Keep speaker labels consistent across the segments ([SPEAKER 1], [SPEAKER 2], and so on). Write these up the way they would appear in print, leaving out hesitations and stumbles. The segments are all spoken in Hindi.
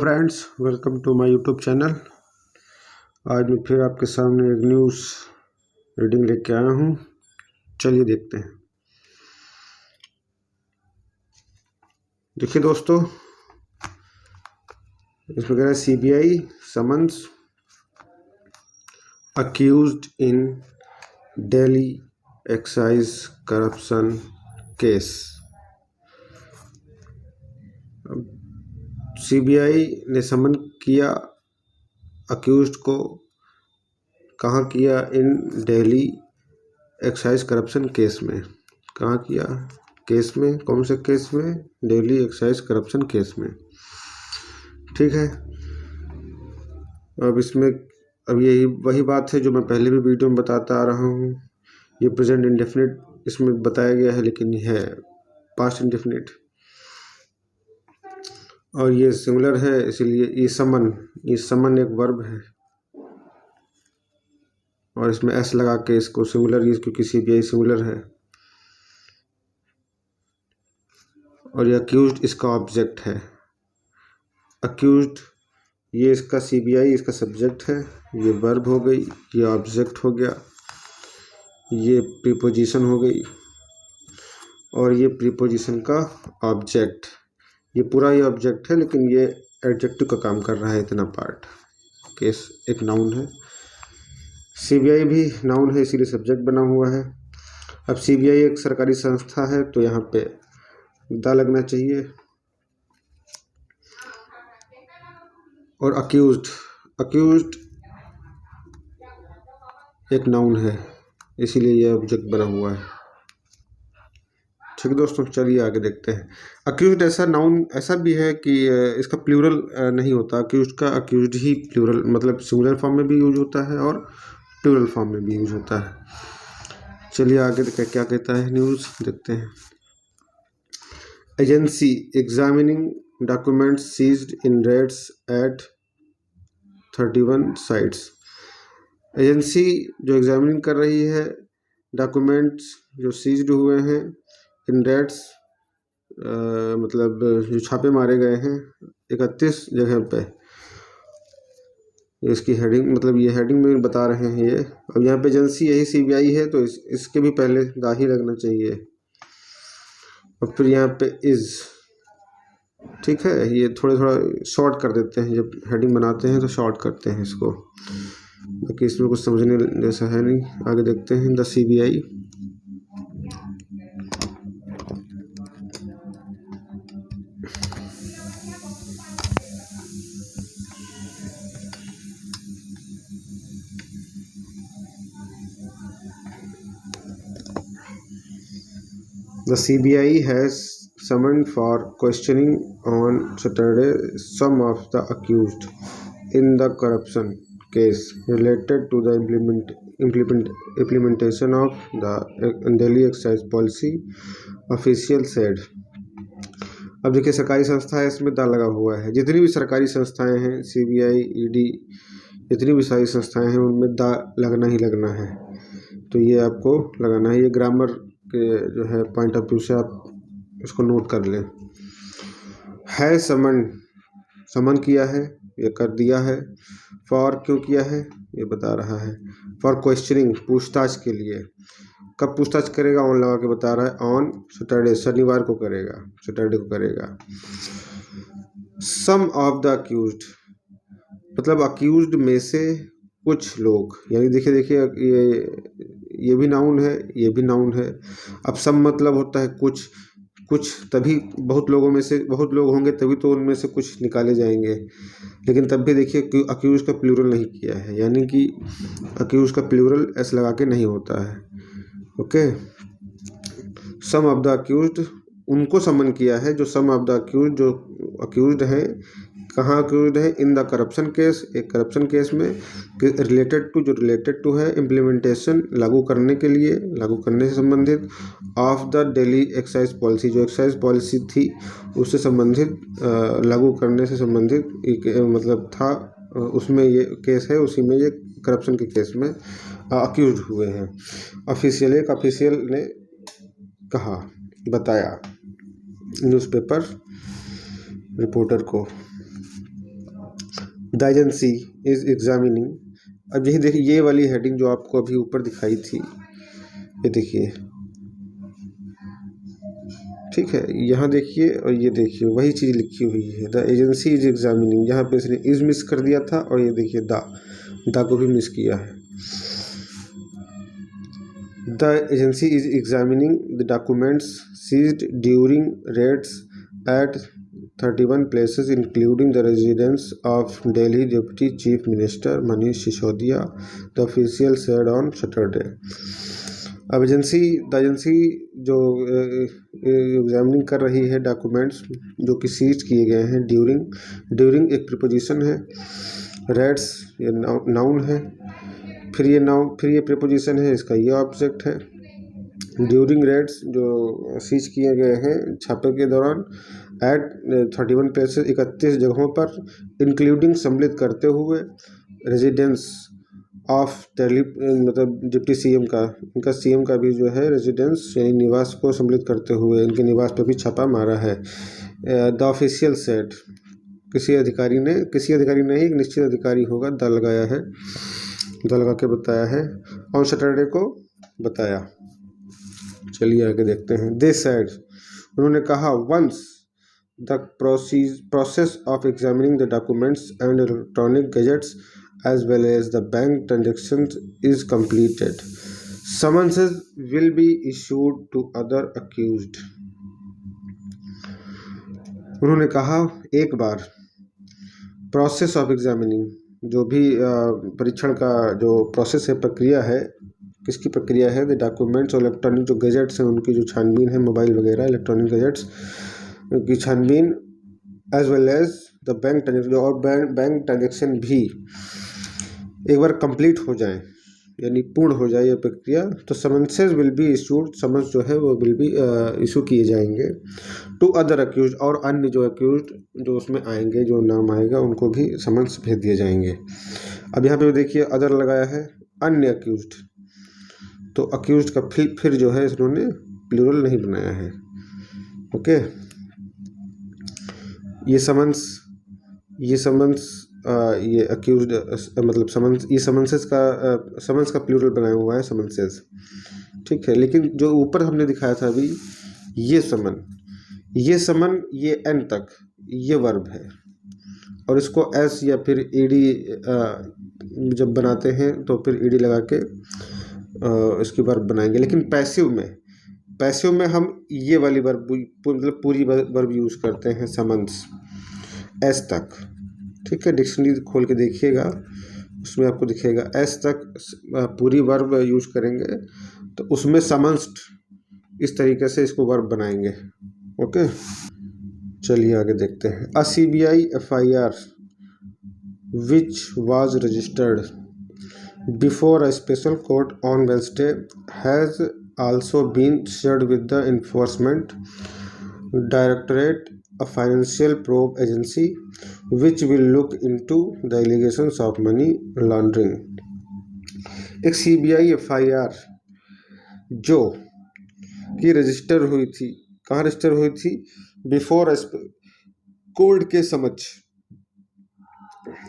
[SPEAKER 1] Friends, welcome to my YouTube channel. आज मैं फिर आपके सामने एक न्यूज़ रीडिंग लेके आया हूँ। चलिए देखते हैं। देखिए दोस्तों, इसमें कह रहा है CBI summons accused in Delhi excise corruption case. CBI ने समन किया अक्यूज्ड को। कहाँ किया? In Delhi excise corruption case में। कहाँ किया? केस में। कौन से केस में? दिल्ली एक्साइज करप्शन केस में। ठीक है। अब यही वही बात है जो मैं पहले भी वीडियो में बताता आ रहा हूँ। ये प्रेजेंट इंडेफिनिट इसमें बताया गया है, लेकिन ये है पास्ट इंडेफिनिट और ये सिंगुलर है, इसीलिए ये समन एक वर्ब है और इसमें एस लगा के इसको सिंगुलर यूज, क्योंकि CBI सिंगुलर है। और ये अक्यूज्ड इसका ऑब्जेक्ट है। अक्यूज्ड ये इसका CBI इसका सब्जेक्ट है, ये वर्ब हो गई, ये ऑब्जेक्ट हो गया, ये प्रीपोजिशन हो गई और ये प्रीपोजिशन का ऑब्जेक्ट। ये पूरा ही ऑब्जेक्ट है, लेकिन ये एडजेक्टिव का काम कर रहा है इतना पार्ट। केस एक नाउन है, CBI भी नाउन है, इसीलिए सब्जेक्ट बना हुआ है। अब CBI एक सरकारी संस्था है, तो यहाँ पे द लगना चाहिए। और अक्यूज्ड एक नाउन है, इसीलिए यह ऑब्जेक्ट बना हुआ है। ठीक है दोस्तों, चलिए आगे देखते हैं। अक्यूज्ड ऐसा नाउन ऐसा भी है कि इसका प्लूरल नहीं होता। अक्यूज्ड का अक्यूज्ड ही प्लूरल, मतलब सिंगुलर फॉर्म में भी यूज होता है और प्लूरल फॉर्म में भी यूज होता है। चलिए आगे क्या कहता है न्यूज़, देखते हैं। Agency examining documents seized in Reds at 31 sites. Agency जो एग्जामिनिंग कर रही है डॉक्यूमेंट्स जो सीज्ड हुए हैं इन रेड्स, मतलब जो छापे मारे गए हैं 31 जगह पे। इसकी हेडिंग, मतलब ये हेडिंग में बता रहे हैं ये। अब यहाँ पे एजेंसी यही CBI है, तो इसके भी पहले दा ही लगना चाहिए। और फिर यहाँ पे इज, ठीक है। ये थोड़ा शॉर्ट कर देते हैं, जब हेडिंग बनाते हैं तो शॉर्ट करते हैं इसको, बाकी इसमें कुछ समझने जैसा है नहीं। आगे देखते हैं। The CBI has summoned for questioning on Saturday some of the accused in the corruption case related to the implementation of the Delhi excise policy, official said। अब देखिए, सरकारी संस्था है, इसमें दा लगा हुआ है। जितनी भी सरकारी संस्थाएं हैं, CBI, ED, जितनी भी सारी संस्थाएं हैं, उनमें दा लगना ही लगना है। तो ये आपको लगाना है। ये ग्रामर के जो है पॉइंट ऑफ व्यू से आप इसको नोट कर लें। है समन किया है, ये कर दिया है। फॉर क्यों किया है ये बता रहा है। फॉर क्वेश्चनिंग पूछताछ के लिए। कब पूछताछ करेगा? ऑन लगा के बता रहा है। ऑन सैटरडे, शनिवार को करेगा, सैटरडे को करेगा। सम ऑफ द अक्यूज्ड, मतलब अक्यूज्ड में से कुछ लोग, यानी देखिए ये भी नाउन है, ये भी नाउन है। अब सम मतलब होता है कुछ, तभी बहुत लोगों में से बहुत लोग होंगे, तभी तो उनमें से कुछ निकाले जाएंगे। लेकिन तब भी देखिए अक्यूज का प्लूरल नहीं किया है, यानी कि अक्यूज का प्लूरल एस लगा के नहीं होता है। Okay. Some of the accused, उनको समन किया है जो सम ऑफ द अक्यूज्ड, जो अक्यूज्ड हैं। कहाँ अक्यूज्ड है? इन द करप्शन केस, एक करप्शन केस में। रिलेटेड टू है इम्प्लीमेंटेशन, लागू करने के लिए, लागू करने से संबंधित। Of the Delhi excise policy, जो एक्साइज पॉलिसी थी उससे संबंधित, लागू करने से संबंधित मतलब था, उसमें ये केस है। उसी में ये करप्शन के केस में अक्यूज्ड हुए हैं। ऑफिशियल, एक ऑफिशियल ने कहा, बताया न्यूज़पेपर रिपोर्टर को। The agency is examining. अब यही देखिए, ये वाली हेडिंग जो आपको अभी ऊपर दिखाई थी, ये देखिए, ठीक है, यहाँ देखिए और ये देखिए वही चीज़ लिखी हुई है, द एजेंसी इज एग्जामिनिंग। यहाँ पे इसने इज मिस कर दिया था और ये देखिए द को भी मिस किया है। The agency is examining the documents seized during raids at 31 places including the residence of Delhi Deputy Chief Minister Manish Sisodia, the official said on Saturday. अब द एजेंसी जो एग्जामिनिंग कर रही है डॉक्यूमेंट्स जो कि सीज किए गए हैं ड्यूरिंग एक प्रीपोजिशन है, रेड्स ये नाउन है, फिर ये प्रीपोजिशन है, इसका ये ऑब्जेक्ट है। ड्यूरिंग रेड्स जो सीज किए गए हैं छापे के दौरान, एट 31 प्लेसेस 31 जगहों पर, इंक्लूडिंग सम्मिलित करते हुए रेजिडेंस ऑफ दिल्ली मतलब डिप्टी सीएम का, इनका सीएम का भी जो है रेजिडेंस यानी निवास को सम्मिलित करते हुए इनके निवास पर भी छापा मारा है। द ऑफिशियल सेट, किसी अधिकारी ने एक निश्चित अधिकारी होगा, द लगाया है, द लगा के बताया है, ऑन सैटरडे को बताया। चलिए आगे देखते हैं। दे सेड, उन्होंने कहा, once the process of examining the documents and electronic gadgets as well as the bank transactions is completed, summonses will be issued to other accused. उन्होंने कहा, एक बार प्रोसेस ऑफ एग्जामिनिंग, जो भी परीक्षण का जो प्रोसेस है, प्रक्रिया है, किसकी प्रक्रिया है, द डॉक्यूमेंट्स और इलेक्ट्रॉनिक जो गैजेट्स हैं उनकी जो छानबीन है, मोबाइल वगैरह इलेक्ट्रॉनिक गैजेट्स की छानबीन, as well as the bank transaction, और बैंक ट्रांजेक्शन भी एक बार कंप्लीट हो जाए यानी पूर्ण हो जाए यह प्रक्रिया, तो समन्सेज विल बी इशूड, समन्स जो है वो विल बी इशू किए जाएंगे टू अदर अक्यूज, और अन्य जो अक्यूज जो उसमें आएंगे, जो नाम आएगा उनको भी समन्स भेज दिए जाएंगे। अब यहाँ पे देखिए अदर लगाया है, अन्य अक्यूज्ड, तो अक्यूज्ड का फिर जो है इन्होंने प्लूरल नहीं बनाया है। ओके, ये समन्स ये अक्यूज्ड मतलब समन्स, ये समन्स का प्लूरल बनाया हुआ है, समन्सेस, ठीक है। लेकिन जो ऊपर हमने दिखाया था अभी, ये समन ये एन तक ये वर्ब है, और इसको एस या फिर ईडी जब बनाते हैं तो फिर ईडी लगा के इसकी वर्ब बनाएंगे। लेकिन पैसिव में हम ये वाली वर्ब मतलब पूरी वर्ब यूज़ करते हैं, समन्स एस तक, ठीक है। डिक्शनरी खोल के देखिएगा, उसमें आपको दिखेगा एस तक पूरी वर्ब यूज करेंगे, तो उसमें समन्स्ड इस तरीके से इसको वर्ब बनाएंगे। ओके, चलिए आगे देखते हैं। A CBI FIR which was registered before a special court on Wednesday has also been shared with the Enforcement Directorate, a financial probe agency which will look into the allegations of money laundering. एक सीबीआई एफआईआर जो कि रजिस्टर हुई थी, कहाँ रजिस्टर हुई थी, बिफोर कोर्ट के समक्ष,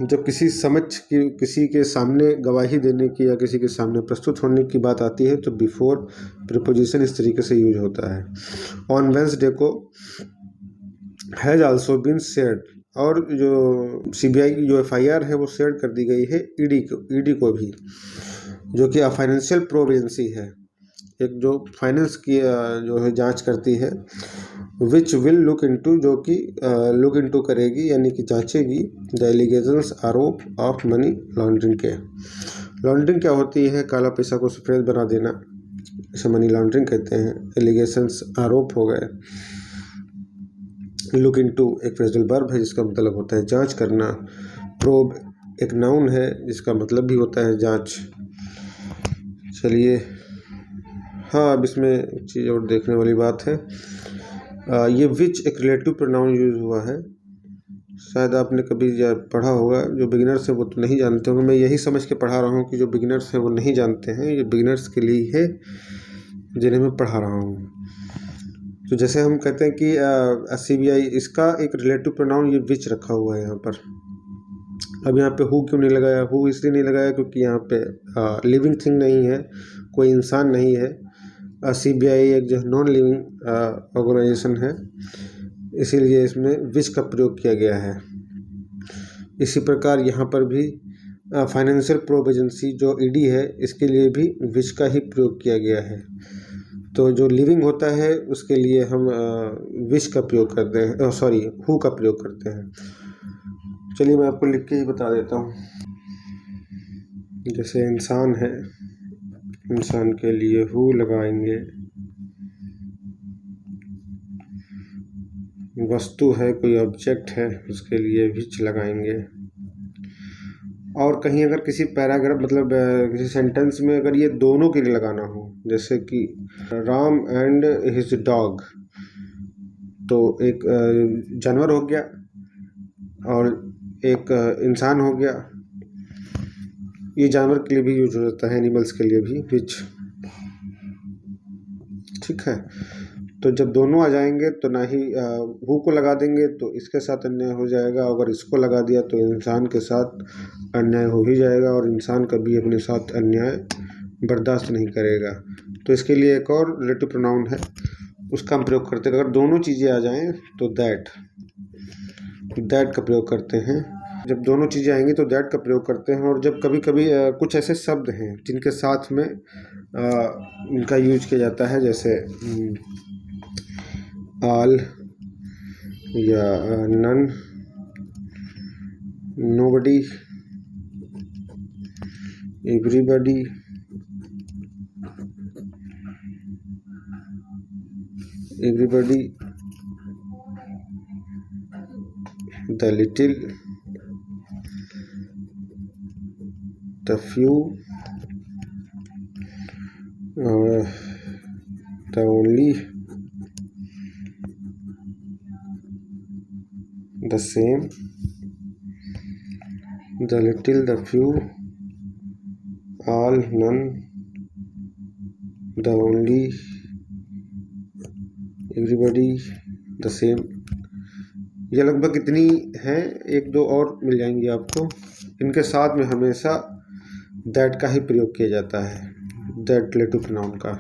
[SPEAKER 1] जब किसी के सामने गवाही देने की या किसी के सामने प्रस्तुत होने की बात आती है तो बिफोर प्रीपोजिशन इस तरीके से यूज होता है। ऑन वेडनेसडे को हैज़ आल्सो बीन शेयर्ड, और जो सीबीआई की जो एफआईआर है वो शेयर कर दी गई है ईडी को भी, जो कि फाइनेंशियल प्रोब एजेंसी है, एक जो फाइनेंस की जो है जांच करती है, विच विल लुक इनटू, जो कि लुक इनटू करेगी यानी कि जांचेगी, द एलिगेशंस आरोप ऑफ मनी लॉन्ड्रिंग के। लॉन्ड्रिंग क्या होती है, काला पैसा को सफेद बना देना, इसे मनी लॉन्ड्रिंग कहते हैं। एलिगेशंस आरोप हो गए, लुक इनटू एक फ्रेजल वर्ब है जिसका मतलब होता है जांच करना, प्रोब एक नाउन है जिसका मतलब भी होता है जांच। चलिए, हाँ, अब इसमें एक चीज़ और देखने वाली बात है, ये विच एक रिलेटिव प्रोनाउन यूज हुआ है, शायद आपने कभी पढ़ा होगा, जो बिगिनर्स हैं वो तो नहीं जानते होंगे, मैं यही समझ के पढ़ा रहा हूँ कि जो बिगिनर्स हैं वो नहीं जानते हैं, ये बिगिनर्स के लिए है जिन्हें मैं पढ़ा रहा हूँ। तो जैसे हम कहते हैं कि सीबीआई, इसका एक रिलेटिव प्रोनाउन ये विच रखा हुआ है यहाँ पर, अब यहाँ पे हु क्यों नहीं लगाया? हु इसलिए नहीं लगाया क्योंकि यहाँ पे लिविंग थिंग नहीं है, कोई इंसान नहीं है। CBI एक जो नॉन लिविंग ऑर्गेनाइजेशन है, इसीलिए इसमें विच का प्रयोग किया गया है। इसी प्रकार यहाँ पर भी फाइनेंशियल प्रोब एजेंसी जो ईडी है, इसके लिए भी विच का ही प्रयोग किया गया है। तो जो लिविंग होता है उसके लिए हम विच का प्रयोग करते हैं, सॉरी हु का प्रयोग करते हैं। चलिए मैं आपको लिख के ही बता देता हूँ। जैसे इंसान है, इंसान के लिए हु लगाएंगे। वस्तु है, कोई ऑब्जेक्ट है, उसके लिए विच लगाएंगे। और कहीं अगर किसी पैराग्राफ मतलब किसी सेंटेंस में अगर ये दोनों के लिए लगाना हो, जैसे कि राम एंड हिज डॉग, तो एक जानवर हो गया और एक इंसान हो गया। ये जानवर के लिए भी यूज हो जाता है, एनिमल्स के लिए भी विच। ठीक है, तो जब दोनों आ जाएंगे तो ना ही हु को लगा देंगे तो इसके साथ अन्याय हो जाएगा, अगर इसको लगा दिया तो इंसान के साथ अन्याय हो ही जाएगा, और इंसान कभी अपने साथ अन्याय बर्दाश्त नहीं करेगा। तो इसके लिए एक और रिलेटिव प्रोनाउन है, उसका हम प्रयोग करते हैं। अगर दोनों चीज़ें आ जाएं तो दैट का प्रयोग करते हैं। जब दोनों चीज़ें आएंगी तो दैट का प्रयोग करते हैं। और जब कभी कभी कुछ ऐसे शब्द हैं जिनके साथ में इनका यूज किया जाता है, जैसे ऑल या none, nobody, everybody, the little, the few, the only, the same, the little, the few, all, none, the only, everybody, the same। ये लगभग इतनी हैं, एक दो और मिल जाएंगी आपको। इनके साथ में हमेशा दैट का ही प्रयोग किया जाता है, दैट रिलेटिव प्रोनाउन का।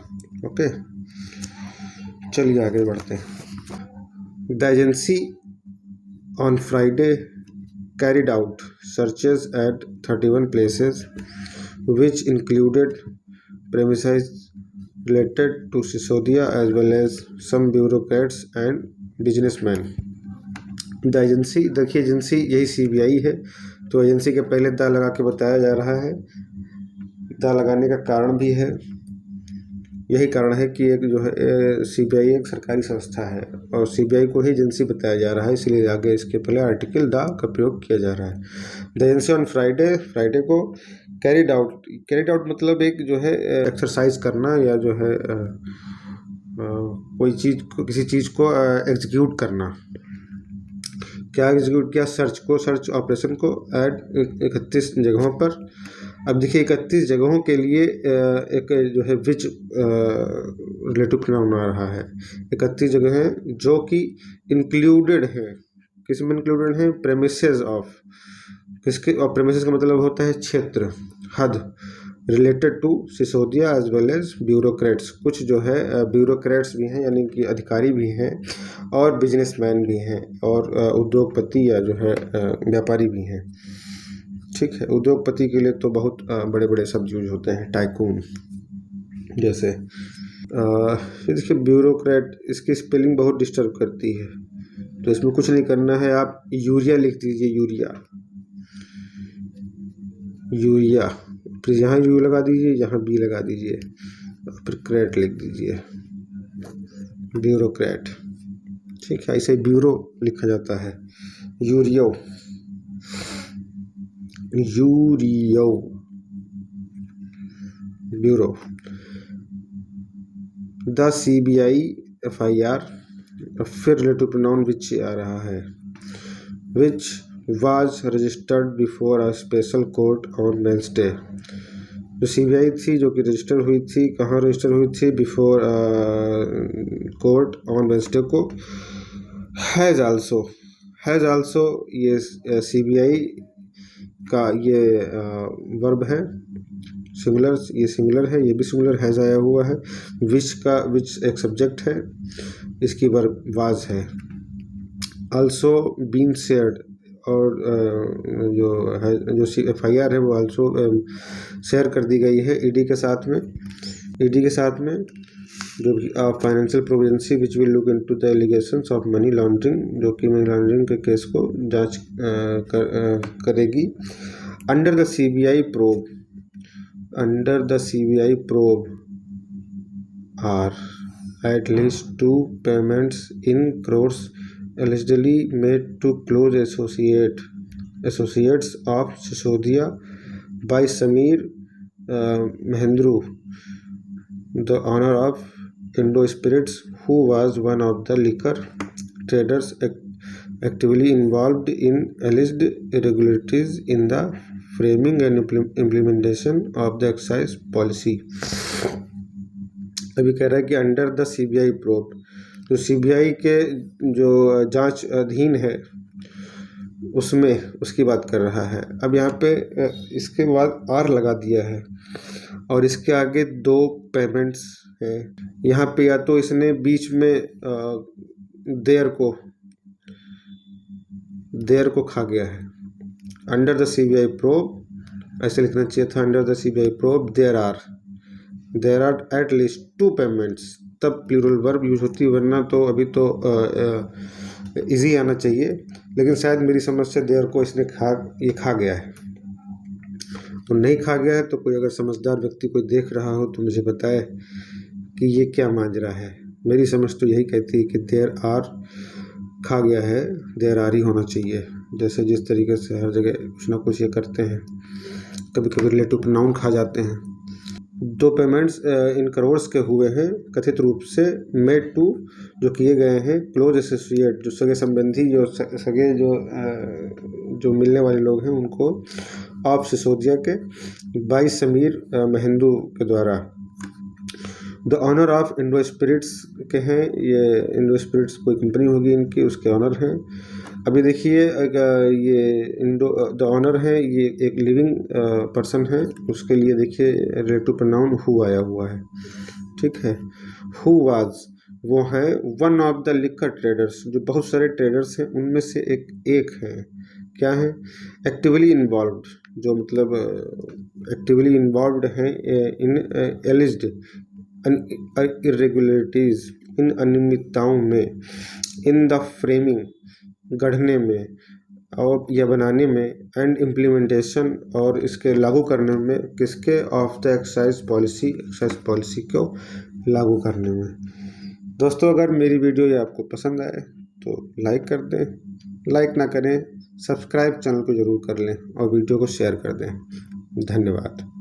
[SPEAKER 1] ओके, चलिए आगे बढ़ते हैं। The agency on Friday carried out searches at 31 places, which included premises related to Sisodia as well as some bureaucrats and businessmen। The agency, देखिए एजेंसी यही CBI है, तो एजेंसी के पहले द लगा के बताया जा रहा है। द लगाने का कारण भी है, यही कारण है कि एक जो है CBI एक सरकारी संस्था है और CBI को ही एजेंसी बताया जा रहा है, इसलिए आगे इसके पहले आर्टिकल द का प्रयोग किया जा रहा है। द एजेंसी ऑन फ्राइडे को कैरिड आउट मतलब एक जो है एक्सरसाइज करना, या जो है कोई चीज़ को, किसी चीज़ को एग्जीक्यूट करना। क्या एग्जीक्यूट किया? सर्च ऑपरेशन को ऐड 31 जगहों पर। अब देखिए 31 जगहों के लिए एक जो है विच रिलेटिव प्रोनाउन आ रहा है। 31 जगह हैं जो कि इंक्लूडेड हैं, किस में इंक्लूडेड हैं? प्रेमिसेस ऑफ, किसके? और प्रेमिसेस का मतलब होता है क्षेत्र, हद। Related to Sisodia as well as bureaucrats, कुछ जो है ब्यूरोक्रेट्स भी हैं, यानी कि अधिकारी भी हैं, और बिजनेसमैन भी हैं, और उद्योगपति या जो है व्यापारी भी हैं। ठीक है, उद्योगपति के लिए तो बहुत बड़े बड़े शब्द यूज होते हैं, टाइकून जैसे। देखिए ब्यूरोक्रेट, इसकी स्पेलिंग बहुत डिस्टर्ब करती है, तो इसमें कुछ नहीं करना है, आप यूरिया लिख दीजिए, यूरिया, फिर यहाँ यू लगा दीजिए, यहाँ बी लगा दीजिए, फिर क्रेट लिख दीजिए, ब्यूरोक्रेट। ठीक है, ऐसे ब्यूरो लिखा जाता है, यूरियो, ब्यूरो। द CBI FIR, फिर रिलेटिव प्रोनाउन विच आ रहा है, विच was registered before a special court on Wednesday. जो CBI थी जो कि रजिस्टर हुई थी, कहाँ रजिस्टर हुई थी? बिफोर कोर्ट ऑन वेंसडे को। हैज़ आल्सो, ये CBI का ये वर्ब है सिंगुलर, ये सिंगुलर है, ये भी सिंगुलर हैज़ आया हुआ है। विच एक सब्जेक्ट है, इसकी वर्ब वाज है। आल्सो बीन शेयर्ड, और जो है जो FIR है वो आल्सो शेयर कर दी गई है ईडी के साथ में। जो financial providency which will look into the allegations of money laundering, जो कि मनी लॉन्ड्रिंग के केस को जांच करेगी। Under the CBI probe are at least 2 payments in crores allegedly made to close associates of Sisodia by Sameer Mahendru, the owner of Indo Spirits, who was one of the liquor traders actively involved in alleged irregularities in the framing and implementation of the excise policy। अभी कह रहा है कि अंडर द CBI प्रोब, जो CBI के जो जांच अधीन है उसमें उसकी बात कर रहा है। अब यहाँ पे इसके बाद R लगा दिया है और इसके आगे 2 पेमेंट्स है। यहाँ पे या तो इसने बीच में देयर को खा गया है। अंडर द CBI प्रोब ऐसे लिखना चाहिए था, under the CBI probe there are at least 2 payments, तब प्लूरल वर्ब यूज होती है, वरना तो अभी तो इजी आना चाहिए। लेकिन शायद मेरी समझ से देयर को इसने खा गया है। तो नहीं खा गया है तो कोई अगर समझदार व्यक्ति कोई देख रहा हो तो मुझे बताए कि ये क्या माजरा है। मेरी समझ तो यही कहती है कि देयर आर खा गया है, देयर आर ही होना चाहिए। जैसे जिस तरीके से हर जगह कुछ ना कुछ ये करते हैं, कभी कभी रिलेटिव प्रोनाउन खा जाते हैं। 2 पेमेंट्स इन करोर्स के हुए हैं कथित रूप से मेड टू, जो किए गए हैं क्लोज एसोसिएट, जो सगे संबंधी, जो सगे जो मिलने वाले लोग हैं उनको, ऑफ सिसोदिया के, बाई समीर महेंदू के द्वारा। The owner of Indo Spirits के हैं, ये इंडो स्पिरिट्स कोई कंपनी होगी इनकी, उसके ऑनर हैं। अभी देखिए ये द ऑनर है, ये एक लिविंग पर्सन है, उसके लिए देखिए रिलेटिव प्रोनाउन हु आया हुआ है, ठीक है। हु वाज, वो है one of the liquor traders, जो बहुत सारे ट्रेडर्स हैं उनमें से एक है। क्या है? एक्टिवली इन्वॉल्व्ड, जो मतलब एक्टिवली इन्वॉल्व्ड हैं इन एलिज्ड इरेगुलरिटीज, इन अनियमितताओं में, इन द फ्रेमिंग, गढ़ने में और या बनाने में, एंड इम्प्लीमेंटेशन, और इसके लागू करने में, किसके? ऑफ द एक्साइज पॉलिसी को लागू करने में। दोस्तों, अगर मेरी वीडियो ये आपको पसंद आए तो लाइक कर दें, लाइक ना करें सब्सक्राइब चैनल को ज़रूर कर लें और वीडियो को शेयर कर दें। धन्यवाद।